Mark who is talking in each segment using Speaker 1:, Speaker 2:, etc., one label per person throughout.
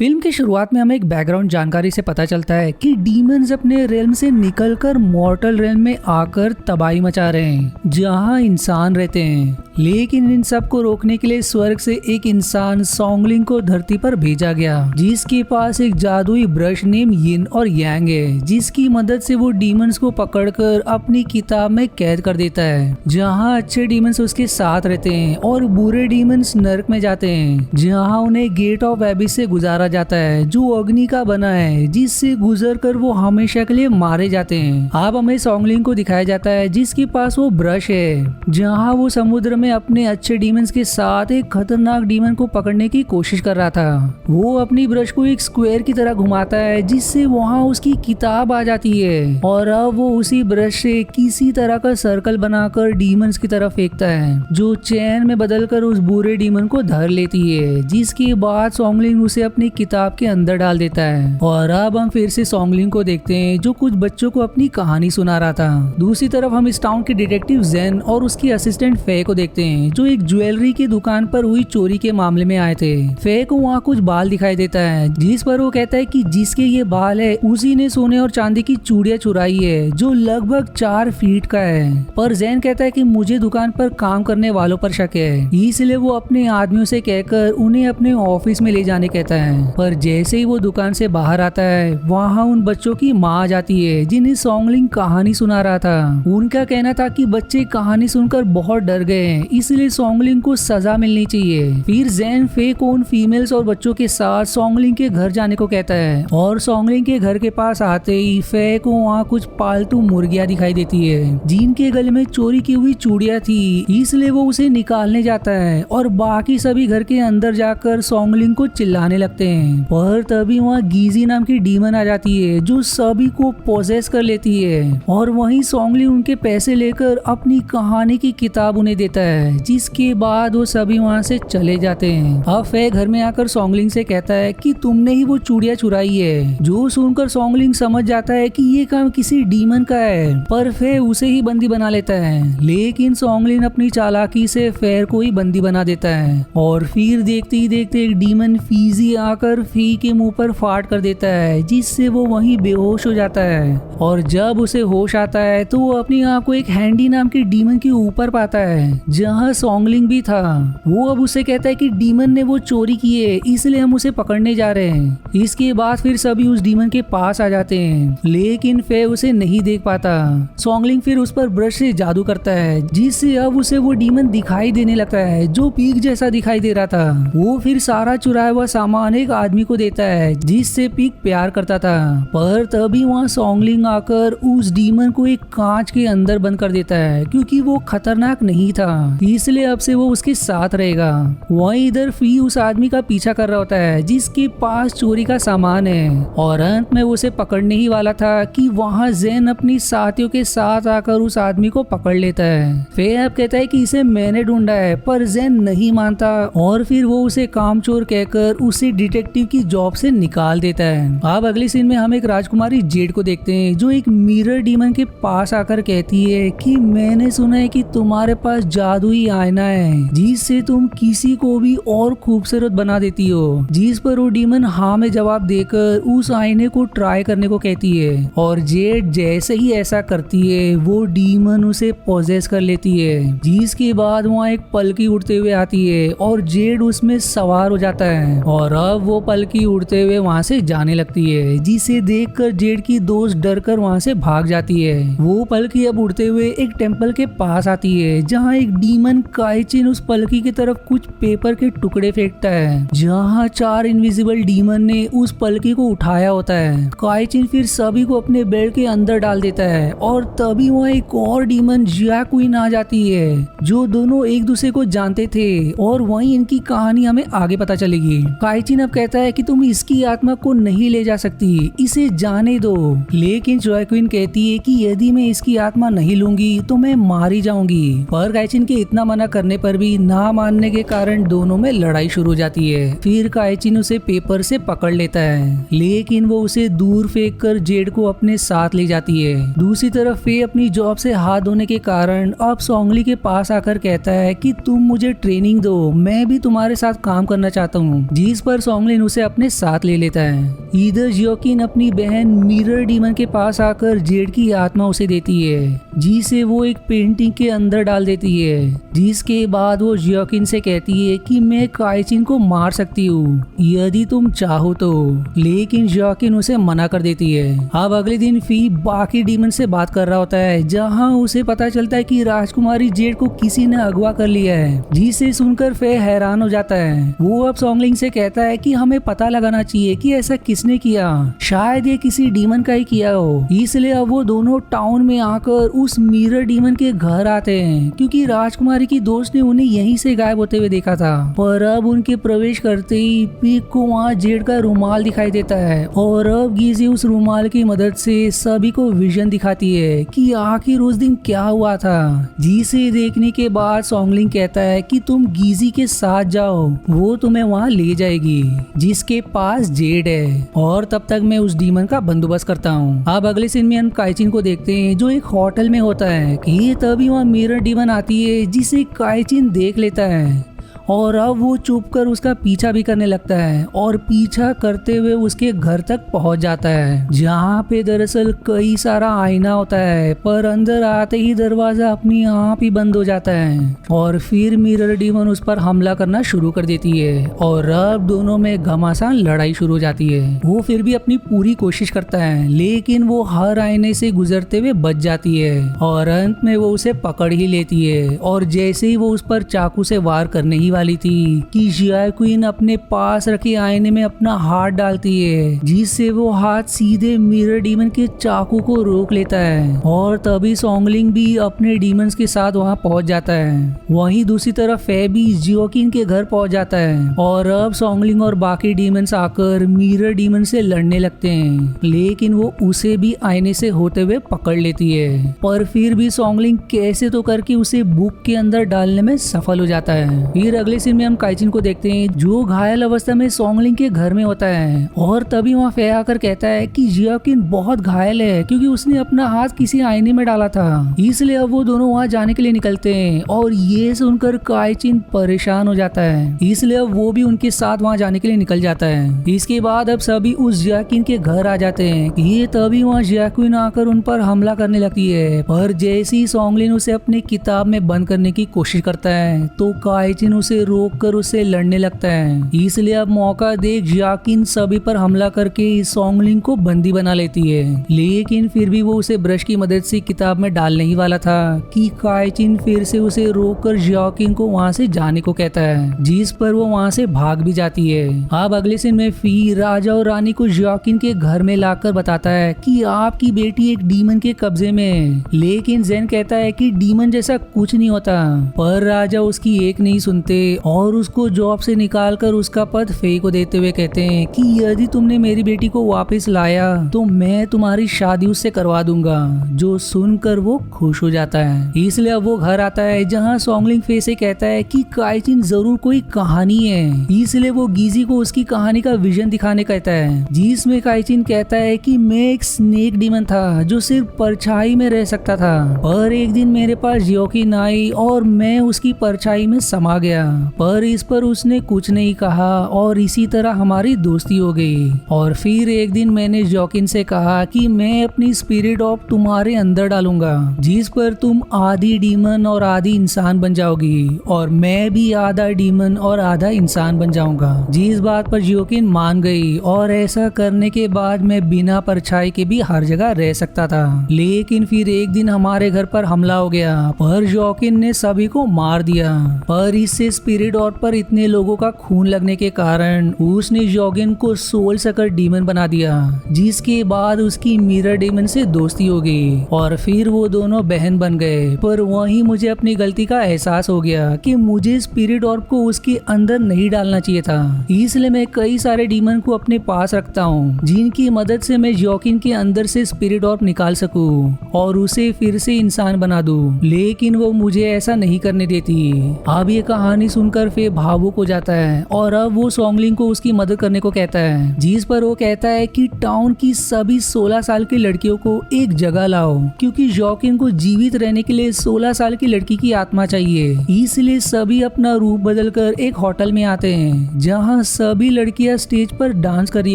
Speaker 1: Film की शुरुआत में हमें एक बैकग्राउंड जानकारी से पता चलता है कि डीमंस अपने रेल्म से निकलकर मॉर्टल रेल्म में आकर तबाही मचा रहे हैं जहां इंसान रहते हैं। लेकिन इन सब को रोकने के लिए स्वर्ग से एक इंसान सॉन्गलिंग को धरती पर भेजा गया, जिसके पास एक जादुई ब्रश नेम यिन और यांग है, जिसकी मदद से वो डीमंस को पकड़कर अपनी किताब में कैद कर देता है, जहां अच्छे डीमंस उसके साथ रहते हैं और बुरे डीमंस नर्क में जाते हैं, जहां उन्हें गेट ऑफ एबिस से गुजारा जाता है जो अग्नि का बना है, जिससे गुजर कर वो हमेशा के लिए मारे जाते हैं। अब हमें सॉन्गलिंग को दिखाया जाता है जिसके पास वो ब्रश है, जहां वो समुद्र में अपने अच्छे डीमंस के साथ एक खतरनाक डीमन को पकड़ने की कोशिश कर रहा था। वो अपनी ब्रश को एक स्क्वायर की तरह घुमाता है जिससे वहां उसकी किताब आ जाती है, और अब वो उसी ब्रश से किसी तरह का सर्कल बनाकर डीमंस की तरफ फेंकता है, जो चैन में बदलकर उस बुरे डीमन को धर लेती है, जिसके बाद सॉन्गलिंग उसे अपनी किताब के अंदर डाल देता है। और अब हम फिर से सॉन्गलिंग को देखते हैं जो कुछ बच्चों को अपनी कहानी सुना रहा था। दूसरी तरफ हम इस टाउन के डिटेक्टिव जेन और उसकी असिस्टेंट फे को देखते हैं जो एक ज्वेलरी की दुकान पर हुई चोरी के मामले में आए थे। फे को वहाँ कुछ बाल दिखाई देता है जिस पर वो कहता है कि जिसके ये बाल है उसी ने सोने और चांदी की चूड़ियां चुराई है जो लगभग 4 फीट का है। पर जैन कहता है कि मुझे दुकान पर काम करने वालों पर शक है, इसलिए वो अपने आदमियों से कहकर उन्हें अपने ऑफिस में ले जाने कहता है। पर जैसे ही वो दुकान से बाहर आता है वहाँ उन बच्चों की माँ आ जाती है जिन्हें सॉन्गलिंग कहानी सुना रहा था। उनका कहना था कि बच्चे कहानी सुनकर बहुत डर गए हैं, इसलिए सॉन्गलिंग को सजा मिलनी चाहिए। फिर जैन फे को उन फीमेल्स और बच्चों के साथ सॉन्गलिंग के घर जाने को कहता है, और सॉन्गलिंग के घर के पास आते ही फे को वहाँ कुछ पालतू मुर्गियाँ दिखाई देती है जिनके गले में चोरी की हुई चूड़ियाँ थी, इसलिए वो उसे निकालने जाता है और बाकी सभी घर के अंदर जाकर सॉन्गलिंग को चिल्लाने लगते हैं। पर तभी वहाँ गीजी नाम की डीमन आ जाती है जो सभी को पोजेस कर लेती है, और वहीं सॉन्गलिंग उनके पैसे लेकर अपनी कहानी की किताब उन्हें देता है, जिसके बाद वो सभी वहाँ से चले जाते हैं। अब फे घर में आकर सॉन्गलिंग से कहता है कि तुमने ही वो चूड़ियाँ चुराई है, जो सुनकर सॉन्गलिंग समझ जाता है कि ये काम किसी डीमन का है, पर फे उसे ही बंदी बना लेता है। लेकिन सॉन्गलिंग अपनी चालाकी से फेर को ही बंदी बना देता है, और फिर देखते ही देखते एक डीमन फीजी आकर फी के मुंह पर फाड़ कर देता है, जिससे वो वहीं बेहोश हो जाता है। और जब उसे होश आता है तो वो अपनी आँख को एक हैंडी नाम की डीमन के ऊपर पाता है जहाँ सॉन्गलिंग भी था। वो अब उसे कहता है कि डीमन ने वो चोरी की है, इसलिए हम उसे पकड़ने जा रहे हैं। इसके बाद फिर सभी उस डीमन के पास आ जाते हैं, लेकिन फे उसे नहीं देख पाता। सॉन्गलिंग फिर उस पर ब्रश से जादू करता है, जिससे अब उसे वो डीमन दिखाई देने लगता है जो पीक जैसा दिखाई दे रहा था। वो फिर सारा चुराया हुआ सामान एक आदमी को देता है जिससे पीक प्यार करता था। पर तभी वहाँ सॉन्गलिंग आकर उस डीमन को एक कांच के अंदर बंद कर देता है, क्योंकि वो खतरनाक नहीं था, इसलिए अब से वो उसके साथ रहेगा। वहीं इधर फी उस आदमी का पीछा कर रहा होता है जिसके पास चोरी का सामान है, और अंत में वो उसे पकड़ने ही वाला था कि वहाँ जैन अपनी साथियों के साथ आकर उस आदमी को पकड़ लेता है। फे अब कहता है कि इसे मैंने ढूंढा है, पर जैन नहीं मानता, और फिर वो उसे कामचोर कहकर उसे डिटेक्टिव की जॉब से निकाल देता है। अब अगले सीन में हम एक राजकुमारी जेड को देखते हैं जो एक मिरर डीमन के पास आकर कहती है कि मैंने सुना है कि तुम्हारे पास जादुई आईना है जिससे तुम किसी को भी और खूबसूरत बना देती हो, जिस पर वो डीमन हाँ में जवाब देकर उस आईने को ट्राई करने को कहती है। और जेड जैसे ही ऐसा करती है वो डीमन उसे पोजेस कर लेती है, जिसके बाद वहाँ एक पलकी उड़ते हुए आती है और जेड उसमें सवार हो जाता है, और अब वो पलकी उड़ते हुए वहाँ से जाने लगती है, जिसे देखकर जेड की दोस्त डरकर वहाँ से भाग जाती है। वो पलकी अब उड़ते हुए एक टेम्पल के पास आती है जहाँ एक डीमन काइचिन उस पलकी की तरफ कुछ पेपर के टुकड़े फेंकता है, जहाँ 4 इनविजिबल डीमन ने उस पलकी को उठाया होता है। काइचिन फिर सभी को अपने बेल्ट के अंदर डाल देता है, और तभी वहाँ एक और डीमन जिया क्वीन आ जाती है, जो दोनों एक दूसरे को जानते थे, और वहीं इनकी कहानी हमें आगे पता चलेगी। काइचिन अब कहता है कि तुम इसकी आत्मा को नहीं ले जा सकती, इसे जाने दो। लेकिन जॉय क्वीन कहती है कि यदि मैं इसकी आत्मा नहीं लूंगी तो मैं मारी जाऊंगी। पर काइचिन के इतना मना करने पर भी ना मानने के कारण दोनों में लड़ाई शुरू हो जाती है। फिर काइचिन उसे पेपर से पकड़ लेता है, लेकिन वो उसे दूर फेंक कर जेड को अपने साथ ले जाती है। दूसरी तरफ फे अपनी जॉब से हाथ धोने के कारण अब सॉन्गली के पास आकर कहता है कि तुम मुझे ट्रेनिंग दो, मैं भी तुम्हारे साथ काम करना चाहता हूँ। जिस पर सॉन्गली सॉन्गलिन उसे अपने साथ ले लेता है। इधर जियोकिन अपनी बहन मिरर डीमन के पास आकर जेड की आत्मा उसे देती है, जिसे वो एक पेंटिंग के अंदर डाल देती है। जिसके बाद वो जियोकिन से कहती है कि मैं काइचिन को मार सकती हूँ यदि तुम चाहो तो, लेकिन जियोकिन उसे मना कर देती है। अब अगले दिन फी बाकी डीमन से बात कर रहा होता है, जहाँ उसे पता चलता है कि राजकुमारी जेड को किसी ने अगवा कर लिया है, जिसे सुनकर फे हैरान हो जाता है। वो अब सॉन्गलिंग से कहता है कि हमें पता लगाना चाहिए कि ऐसा किसने किया, शायद ये किसी डीमन का ही किया हो। इसलिए अब वो दोनों टाउन में आकर उस मिरर डीमन के घर आते हैं, क्योंकि राजकुमारी की दोस्त ने उन्हें यहीं से गायब होते हुए देखा था। पर अब उनके प्रवेश करते ही पिग को वहाँ जेड का रुमाल दिखाई देता है, और अब गीजी उस रुमाल की मदद से सभी को विजन दिखाती है कि आखिर उस दिन क्या हुआ था। जिसे देखने के बाद सॉन्गलिंग कहता है कि तुम गीजी के साथ जाओ, वो तुम्हें वहाँ ले जाएगी जिसके पास जेड है, और तब तक मैं उस डीमन का बंदोबस्त करता हूँ। अब अगले सीन में हम काइचिन को देखते हैं जो एक होटल में होता है कि तभी वहाँ मिरर डीमन आती है, जिसे काइचिन देख लेता है, और अब वो चुप कर उसका पीछा भी करने लगता है, और पीछा करते हुए उसके घर तक पहुंच जाता है, जहाँ पे दरअसल कई सारा आईना होता है। पर अंदर आते ही दरवाजा अपने आप ही बंद हो जाता है, और फिर मिरर डीमन उस पर हमला करना शुरू कर देती है, और अब दोनों में घमासान लड़ाई शुरू हो जाती है। वो फिर भी अपनी पूरी कोशिश करता है, लेकिन वो हर आईने से गुजरते हुए बच जाती है, और अंत में वो उसे पकड़ ही लेती है। और जैसे ही वो उस पर चाकू से वार करने ही वाली थी कि जियोकिन अपने पास रखे आईने में अपना हाथ डालती है, जिससे वो हाथ सीधे मिरर डीमन के चाकू को रोक लेता है, और तभी सॉन्गलिंग भी अपने डीमंस के साथ वहां पहुंच जाता है। वहीं दूसरी तरफ फे भी जियोकिन के घर पहुंच जाता है, और अब सॉन्गलिंग और बाकी डीमंस आकर मिरर डीमन से लड़ने लगते हैं, लेकिन वो उसे भी आईने से होते हुए पकड़ लेती है। पर फिर भी सॉन्गलिंग कैसे तो करके उसे बुक के अंदर डालने में सफल हो जाता है। फिर अगले सीन में हम काइचिन को देखते हैं जो घायल अवस्था में सॉन्गलिंग के घर में होता है, और तभी वहाँ फे आकर कहता है कि जियोकिन बहुत घायल है क्योंकि उसने अपना हाथ किसी आईने में डाला था। इसलिए अब वो दोनों वहाँ जाने के लिए निकलते हैं, और ये सुनकर काइचिन परेशान हो जाता है, इसलिए अब वो भी उनके साथ वहाँ जाने के लिए निकल जाता है। इसके बाद अब सभी उस जियोकिन के घर आ जाते हैं। ये तभी वहाँ जियोकिन आकर उन पर हमला करने लगती है, पर जैसे ही सॉन्गलिन उसे अपनी किताब में बंद करने की कोशिश करता है तो काइचिन उसे रोक कर उससे लड़ने लगता है। इसलिए अब मौका देख जियोकिन सभी पर हमला करके सॉन्गलिंग को बंदी बना लेती है, लेकिन फिर भी वो उसे ब्रश की मदद से किताब में डालने ही वाला था कि काइचिन फिर से उसे रोककर जियोकिन को वहाँ से जाने को कहता है, जिस पर वो वहाँ से भाग भी जाती है। अब अगले सीन में फी राजा और रानी को जियोकिन के घर में लाकर बताता है कि आपकी बेटी एक डीमन के कब्जे में है, लेकिन जेन कहता है कि डीमन जैसा कुछ नहीं होता। पर राजा उसकी एक नहीं सुनते और उसको जॉब से निकालकर उसका पद फे को देते हुए कहते हैं कि यदि तुमने मेरी बेटी को वापस लाया तो मैं तुम्हारी शादी उससे करवा दूंगा, जो सुनकर वो खुश हो जाता है। इसलिए अब वो घर आता है जहाँ सॉन्गलिंग फे से कहता है कि काइचिन जरूर कोई कहानी है, इसलिए वो गीजी को उसकी कहानी का विजन दिखाने कहता है, जिसमें काइचिन कहता है कि मैं एक स्नेक डीमन था जो सिर्फ परछाई में रह सकता था, पर एक दिन मेरे पास जियोकिन आई और मैं उसकी परछाई में समा गया, पर इस पर उसने कुछ नहीं कहा और इसी तरह हमारी दोस्ती हो गई। और फिर एक दिन मैंने जियोकिन से कहा कि मैं अपनी स्पिरिट ऑफ तुम्हारे अंदर डालूंगा, जिस पर तुम आधी डीमन और आधी इंसान बन जाओगी, और मैं भी आधा डीमन और आधा इंसान बन जाऊंगा। जिस बात पर जियोकिन मान गई, और ऐसा करने के बाद मैं बिना परछाई के भी हर जगह रह सकता था। लेकिन फिर एक दिन हमारे घर पर हमला हो गया, पर जियोकिन ने सभी को मार दिया, पर इससे स्पिरिट ऑर्ब पर इतने लोगों का खून लगने के कारण उसने जियोकिन को सोल सकर डीमन बना दिया, जिसके बाद उसकी मिरर डीमन से दोस्ती हो गई, और फिर वो दोनों बहन बन गए। पर वहीं मुझे अपनी गलती का एहसास हो गया कि मुझे स्पिरिट ऑर्ब को उसके अंदर नहीं डालना चाहिए था, इसलिए मैं कई सारे डीमन को अपने पास रखता हूँ, जिनकी मदद से मैं जियोकिन के अंदर से स्पिरिट ऑर्ब निकाल सकूं और उसे फिर से इंसान बना दूं, लेकिन वो मुझे ऐसा नहीं करने देती। अब ये कहानी सुनकर फे भावुक हो जाता है और अब वो सोंगलिंग को उसकी मदद करने को कहता है, जिस पर वो कहता है कि टाउन की सभी 16 साल की लड़कियों को एक जगह लाओ, क्योंकि जोकिन को जीवित रहने के लिए 16 साल की लड़की की आत्मा चाहिए। इसलिए सभी अपना रूप बदलकर एक होटल में आते हैं जहाँ सभी लड़कियां स्टेज पर डांस कर रही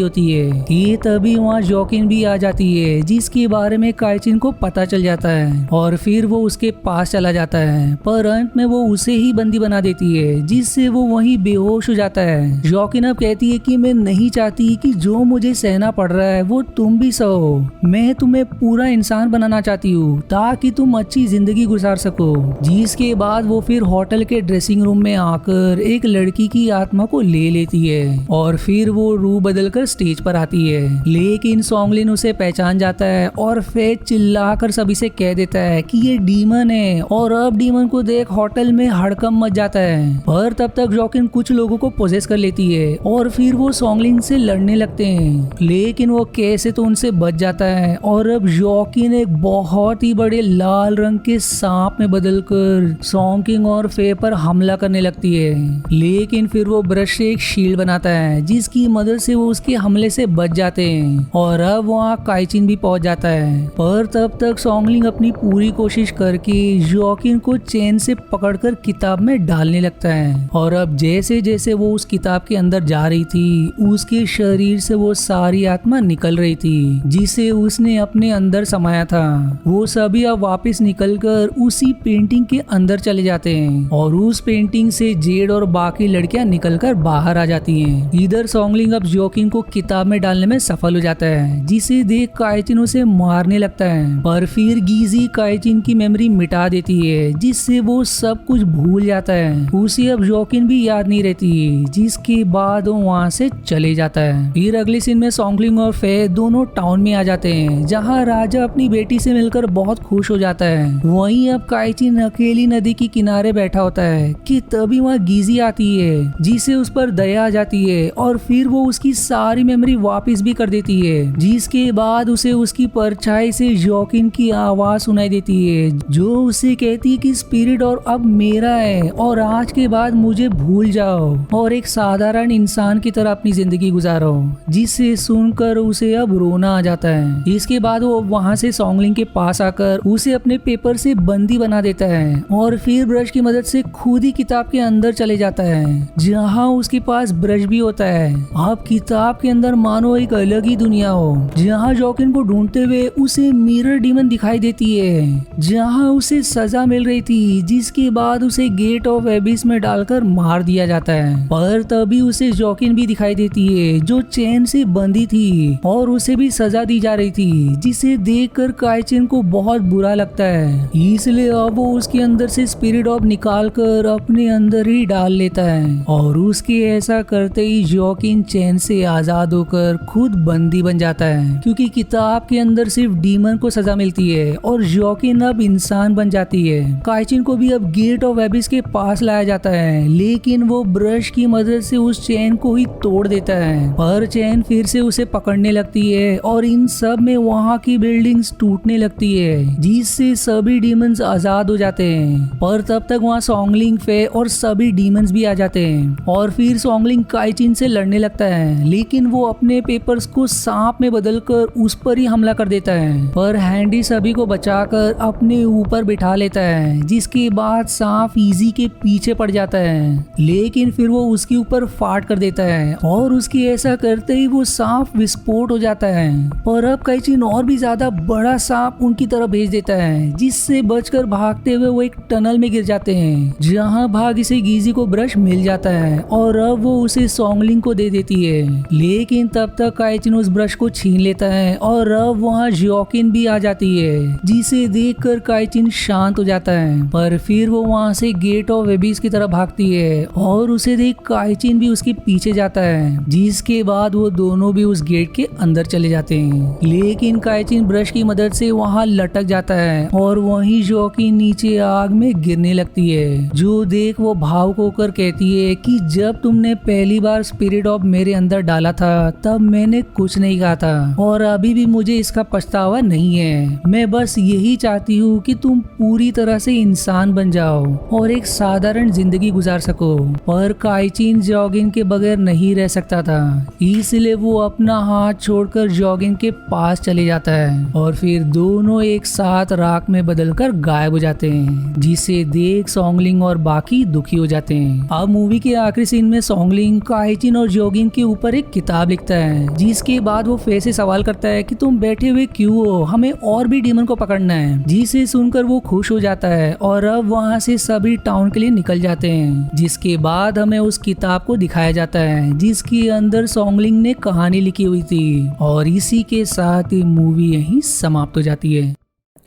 Speaker 1: होती है। ये तभी वहाँ जोकिन भी आ जाती है, जिसके बारे में काइचिन को पता चल जाता है और फिर वो उसके पास चला जाता है, पर अंत में वो उसे ही बंदी बना देती है, जिससे वो वहीं बेहोश हो जाता है। जोकिन अब कहती है कि मैं नहीं चाहती कि जो मुझे सहना पड़ रहा है वो तुम भी सहो। मैं तुम्हें पूरा इंसान बनाना चाहती हूँ ताकि तुम अच्छी जिंदगी गुजार सको। जिसके बाद वो फिर होटल के ड्रेसिंग रूम में आकर एक लड़की की आत्मा को ले लेती है और फिर वो रूप बदलकर स्टेज पर आती है। लेकिन सोंगलिन उसे पहचान जाता है और फेज चिल्लाकर सभी से कह देता है कि ये डीमन है, और अब डीमन को देख होटल में हड़कंप मच जाता है। पर तब तक जोकिन कुछ लोगों को पोजेस कर लेती है और फिर वो सोंगलिन से लड़ने लगते हैं, लेकिन वो कैसे तो उनसे बच जाता है और अब जोकिन एक बहुत ही बड़े लाल रंग के सांप में बदलकर सोंगकिंग और फे पर हमला करने लगती है। लेकिन फिर वो ब्रश से एक शील्ड बनाता है जिसकी मदद से वो उसके हमले से बच जाते हैं और अब वहाँ काइचिन भी पहुंच जाता है। पर तब तक सोंगलिंग अपनी पूरी कोशिश करके जोकिन को चेन से पकड़कर किताब में डालने लगता है और अब जैसे जैसे वो उस किताब के अंदर जा रही थी उसके शरीर से वो सारी आत्मा निकल रही थी जिसे उसने अपने अंदर समाया था। वो सभी अब वापस निकलकर उसी पेंटिंग के अंदर चले जाते हैं और उस पेंटिंग से जेड और बाकी लड़कियां निकलकर बाहर आ जाती हैं। इधर सोंगलिंग अब जोकिन को किताब में डालने में सफल हो जाता है, जिसे देख काइचिन उसे मारने लगता है, पर फिर गीजी काइचिन की मेमोरी मिटा देती है जिससे वो सब कुछ भूल जाता है। उसे अब जोकिन भी याद नहीं रहती, जिसके बाद वो वहाँ से चले जाता है। फिर अगले सीन में सोंगलिंग और फे दोनों टाउन में आ जाते हैं जहाँ राजा अपनी बेटी से मिलकर बहुत खुश हो जाता है। वहीं अब काइचिन अकेली नदी के किनारे बैठा होता है कि तभी वहाँ गीजी आती है जिसे उस पर दया आ जाती है और फिर वो उसकी सारी मेमोरी वापस भी कर देती है, जिसके बाद उसे उसकी परछाई से जोकिन की आवाज सुनाई देती है जो उसे कहती है कि स्पिरिट और अब मेरा है और आज के बाद मुझे भूल जाओ और एक साधारण इंसान की तरह अपनी जिंदगी गुजारो। जिसे सुनकर उसे अब रोना आ जाता है। इसके बाद वो वहाँ से सोंगलिंग के पास आकर उसे अपने पेपर से बंदी बना देता है और फिर ब्रश की मदद से खुद ही किताब के अंदर चले जाता है जहाँ उसके पास ब्रश भी होता है। अब किताब के अंदर मानो एक अलग ही दुनिया हो जहाँ जोकिन को ढूंढते हुए उसे मिरर डीमन दिखाई देती है जहाँ उसे सजा मिल रही थी, जिसके बाद उसे गेट ऑफ एबिस में डालकर मार दिया जाता है। पर तभी उसे जोकिन भी दिखाई देती है जो चैन से बंधी थी और उसे भी सजा दी जा रही थी, जिसे देखकर काइचिन को बहुत बुरा लगता है। इसलिए अब वो उसके अंदर से स्पिरिट ऑफ निकाल कर अपने अंदर ही डाल लेता है और उसके ऐसा करते ही जोकिन चैन से आजाद होकर खुद बंदी बन जाता है, क्योंकि किताब के अंदर सिर्फ डीमन को सजा मिलती है और जोकिन अब इंसान बन जाती है। काइचिन को भी अब गेट ऑफ एबिस के पास लाया जाता है, लेकिन वो ब्रश की मदद से उस चैन को ही तोड़ देता है, पर चैन फिर से उसे पकड़ने लगती है और इन सब में वहाँ की बिल्डिंग्स टूटने लगती है, जिससे सभी डीमंस आजाद हो जाते हैं। पर तब तक वहाँ सोंगलिंग, फे और सभी डीमंस भी आ जाते हैं और फिर सोंगलिंग काइचिन से लड़ने लगता है, लेकिन वो अपने पेपर्स को सांप में बदलकर उस पर ही हमला कर देता है। पर हैंडी सभी को बचाकर अपने ऊपर बिठा लेता है, जिसके बाद सांप इजी के पीछे पड़ जाता है, लेकिन फिर वो उसके ऊपर फाट कर देता है और उसकी ऐसा करते ही वो सांप विस्फोट हो जाता है। पर अब काइचिन और भी ज्यादा बड़ा सांप उनकी तरफ भेज देता है, जिससे बचकर भागते हुए वो एक टनल में गिर जाते हैं, जहाँ भाग इसे गीजी को ब्रश मिल जाता है और अब वो उसे सोंगलिंग को दे देती है। लेकिन तब तक काइचिन उस ब्रश को छीन लेता है और अब वहाँ जोकिन भी आ जाती है, जिसे देखकर काइचिन शांत हो जाता है। पर फिर वो वहाँ से गेट ऑफ एबिस की तरफ भागती है और उसे देख काइचिन भी उसके पीछे जाता है, जिसके बाद वो दोनों भी उस गेट के अंदर चले जाते हैं। लेकिन काइचिन ब्रश की मदद से वहाँ लटक जाता है और वहीं जोकिन नीचे आग में गिरने लगती है, जो देख वो भावुक होकर कहती है कि जब तुमने पहली बार स्पिरिट ऑफ मेरे अंदर डाला था तब मैंने कुछ नहीं कहा था और अभी भी मुझे इसका पछतावा नहीं है। मैं बस यही चाहती हूँ कि तुम पूरी तरह से इंसान बन जाओ और एक साधारण जिंदगी गुजार सको। पर काइचिन जॉगिन के बगैर नहीं रह सकता था, इसलिए वो अपना हाथ छोड़कर जॉगिन के पास चले जाता है और फिर दोनों एक साथ राख में बदलकर गायब हो जाते हैं, जिसे देख सोंगलिंग और बाकी दुखी हो जाते हैं। अब मूवी के आखिरी सीन में सोंगलिंग काइचिन और जॉगिन के ऊपर एक किताब लिखता है, जिसके बाद वो फे से सवाल करता है कि तुम बैठे हुए क्यों हो, हमें और भी डीमन को पकड़ना है। जिसे सुनकर वो खुश हो जाता है और अब वहाँ से सभी टाउन के लिए निकल जाते हैं। जिसके बाद हमें उस किताब को दिखाया जाता है जिसके अंदर सोंगलिंग ने कहानी लिखी हुई थी। और इसी के साथ ये मूवी यहीं समाप्त हो जाती है।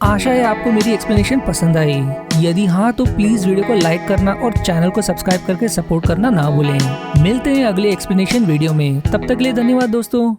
Speaker 1: आशा है आपको मेरी एक्सप्लेनेशन पसंद आई। यदि हाँ तो प्लीज वीडियो को लाइक करना और चैनल को सब्सक्राइब करके सपोर्ट करना ना भूलें। मिलते हैं अगले एक्सप्लेनेशन वीडियो में, तब तक के लिए धन्यवाद दोस्तों।